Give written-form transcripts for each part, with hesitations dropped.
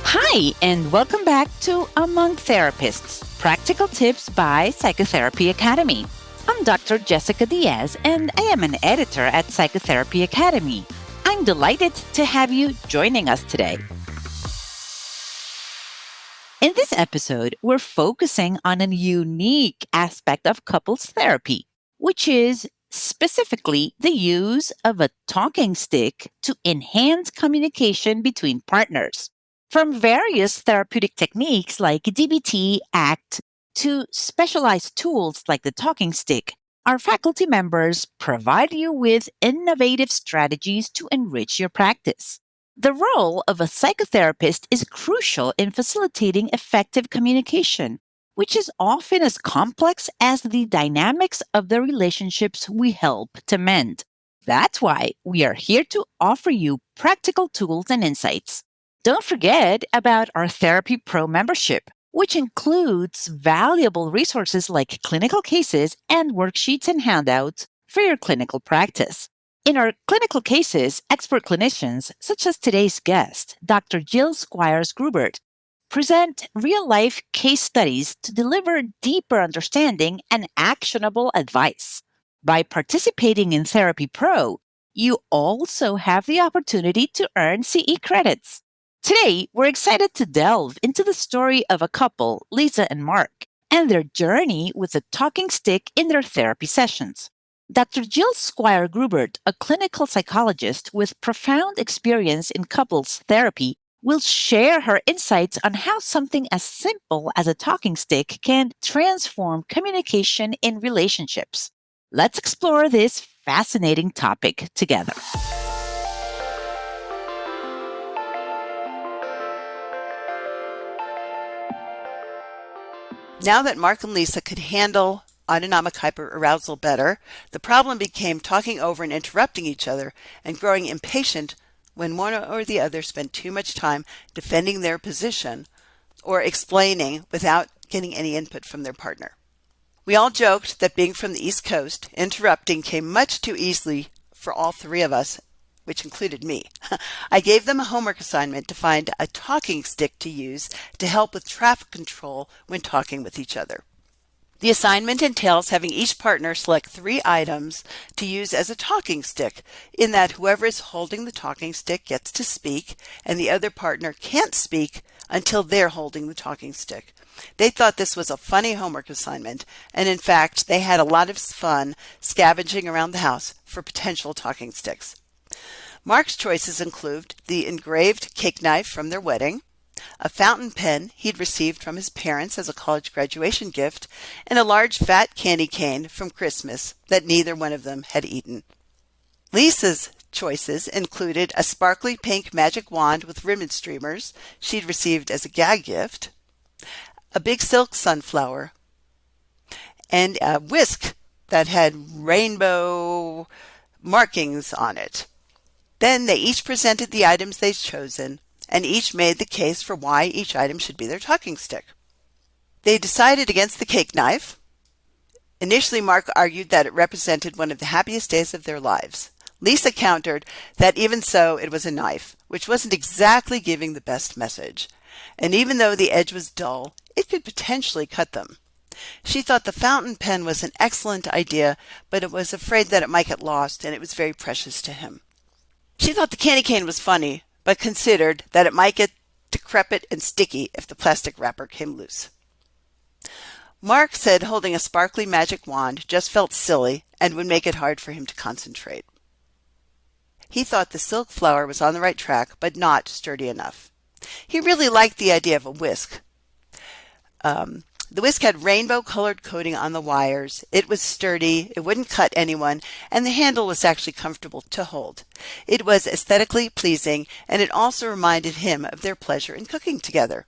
Hi, and welcome back to Among Therapists, Practical Tips by Psychotherapy Academy. I'm Dr. Jessica Díaz, and I am an editor at Psychotherapy Academy. I'm delighted to have you joining us today. In this episode, we're focusing on a unique aspect of couples therapy, which is specifically the use of a talking stick to enhance communication between partners. From various therapeutic techniques like DBT, ACT, to specialized tools like the talking stick, our faculty members provide you with innovative strategies to enrich your practice. The role of a psychotherapist is crucial in facilitating effective communication, which is often as complex as the dynamics of the relationships we help to mend. That's why we are here to offer you practical tools and insights. Don't forget about our Therapy Pro membership, which includes valuable resources like clinical cases and worksheets and handouts for your clinical practice. In our clinical cases, expert clinicians, such as today's guest, Dr. Squyres Groubert, present real-life case studies to deliver deeper understanding and actionable advice. By participating in Therapy Pro, you also have the opportunity to earn CE credits. Today, we're excited to delve into the story of a couple, Lisa and Mark, and their journey with the talking stick in their therapy sessions. Dr. Jill Squyres Groubert, a clinical psychologist with profound experience in couples therapy, will share her insights on how something as simple as a talking stick can transform communication in relationships. Let's explore this fascinating topic together. Now that Mark and Lisa could handle autonomic hyperarousal better, the problem became talking over and interrupting each other and growing impatient when one or the other spent too much time defending their position or explaining without getting any input from their partner. We all joked that being from the East Coast, interrupting came much too easily for all three of us, which included me. I gave them a homework assignment to find a talking stick to use to help with traffic control when talking with each other. The assignment entails having each partner select 3 items to use as a talking stick, in that whoever is holding the talking stick gets to speak, and the other partner can't speak until they're holding the talking stick. They thought this was a funny homework assignment, and in fact, they had a lot of fun scavenging around the house for potential talking sticks. Mark's choices include the engraved cake knife from their wedding, a fountain pen he'd received from his parents as a college graduation gift, and a large fat candy cane from Christmas that neither one of them had eaten. Lisa's choices included a sparkly pink magic wand with ribbon streamers she'd received as a gag gift, a big silk sunflower, and a whisk that had rainbow markings on it. Then they each presented the items they'd chosen, and each made the case for why each item should be their talking stick. They decided against the cake knife. Initially, Mark argued that it represented one of the happiest days of their lives. Lisa countered that even so, it was a knife, which wasn't exactly giving the best message. And even though the edge was dull, it could potentially cut them. She thought the fountain pen was an excellent idea, but it was afraid that it might get lost, and it was very precious to him. She thought the candy cane was funny, but considered that it might get decrepit and sticky if the plastic wrapper came loose. Mark said holding a sparkly magic wand just felt silly and would make it hard for him to concentrate. He thought the silk flower was on the right track, but not sturdy enough. He really liked the idea of a whisk. The whisk had rainbow-colored coating on the wires. It was sturdy, it wouldn't cut anyone, and the handle was actually comfortable to hold. It was aesthetically pleasing, and it also reminded him of their pleasure in cooking together.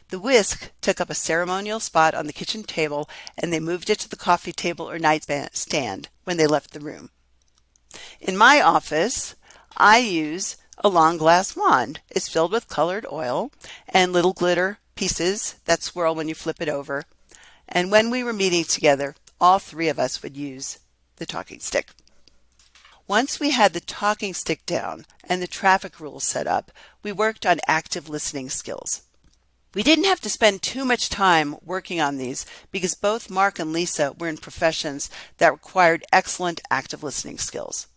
The whisk took up a ceremonial spot on the kitchen table, and they moved it to the coffee table or nightstand when they left the room. In my office, I use a long glass wand. It's filled with colored oil and little glitter pieces that swirl when you flip it over. And when we were meeting together, all 3 of us would use the talking stick. Once we had the talking stick down and the traffic rules set up, we worked on active listening skills. We didn't have to spend too much time working on these because both Mark and Lisa were in professions that required excellent active listening skills.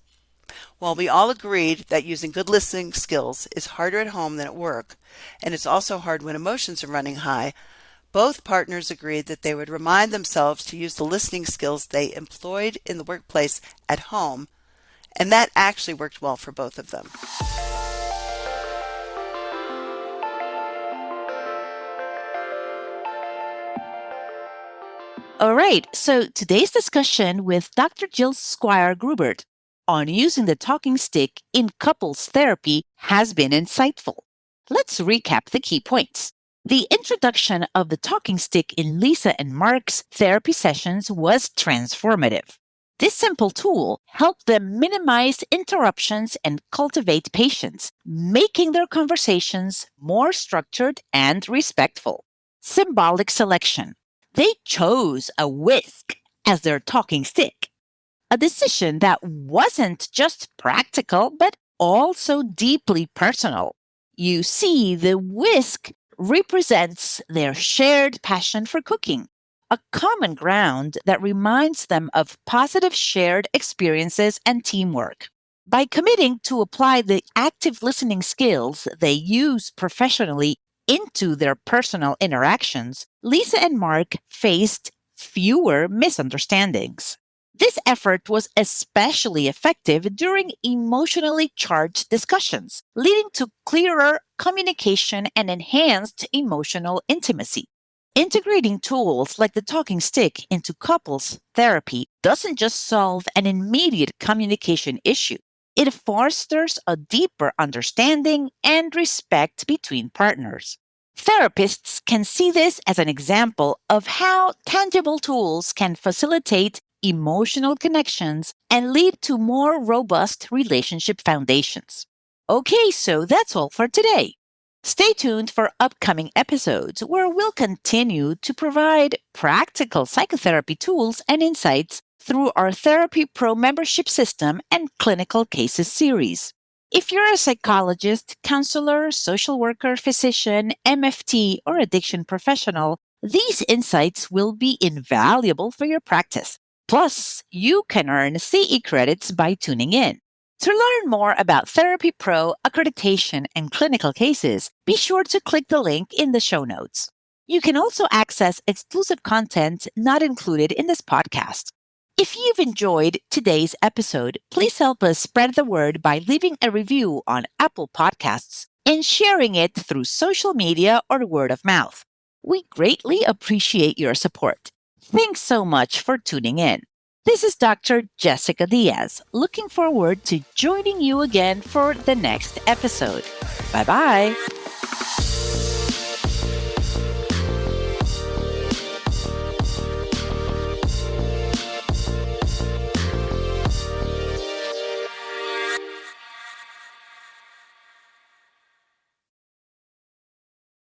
While we all agreed that using good listening skills is harder at home than at work, and it's also hard when emotions are running high, both partners agreed that they would remind themselves to use the listening skills they employed in the workplace at home, and that actually worked well for both of them. All right, so today's discussion with Dr. Jill Squyres Groubert on using the talking stick in couples therapy has been insightful. Let's recap the key points. The introduction of the talking stick in Lisa and Mark's therapy sessions was transformative. This simple tool helped them minimize interruptions and cultivate patience, making their conversations more structured and respectful. Symbolic selection. They chose a whisk as their talking stick, a decision that wasn't just practical, but also deeply personal. You see, the whisk represents their shared passion for cooking, a common ground that reminds them of positive shared experiences and teamwork. By committing to apply the active listening skills they use professionally into their personal interactions, Lisa and Mark faced fewer misunderstandings. This effort was especially effective during emotionally charged discussions, leading to clearer communication and enhanced emotional intimacy. Integrating tools like the talking stick into couples therapy doesn't just solve an immediate communication issue. It fosters a deeper understanding and respect between partners. Therapists can see this as an example of how tangible tools can facilitate emotional connections and lead to more robust relationship foundations. Okay, so that's all for today. Stay tuned for upcoming episodes where we'll continue to provide practical psychotherapy tools and insights through our Therapy Pro membership system and clinical cases series. If you're a psychologist, counselor, social worker, physician, MFT, or addiction professional, these insights will be invaluable for your practice. Plus, you can earn CE credits by tuning in. To learn more about Therapy Pro accreditation and clinical cases, be sure to click the link in the show notes. You can also access exclusive content not included in this podcast. If you've enjoyed today's episode, please help us spread the word by leaving a review on Apple Podcasts and sharing it through social media or word of mouth. We greatly appreciate your support. Thanks so much for tuning in. This is Dr. Jessica Díaz, looking forward to joining you again for the next episode. Bye-bye.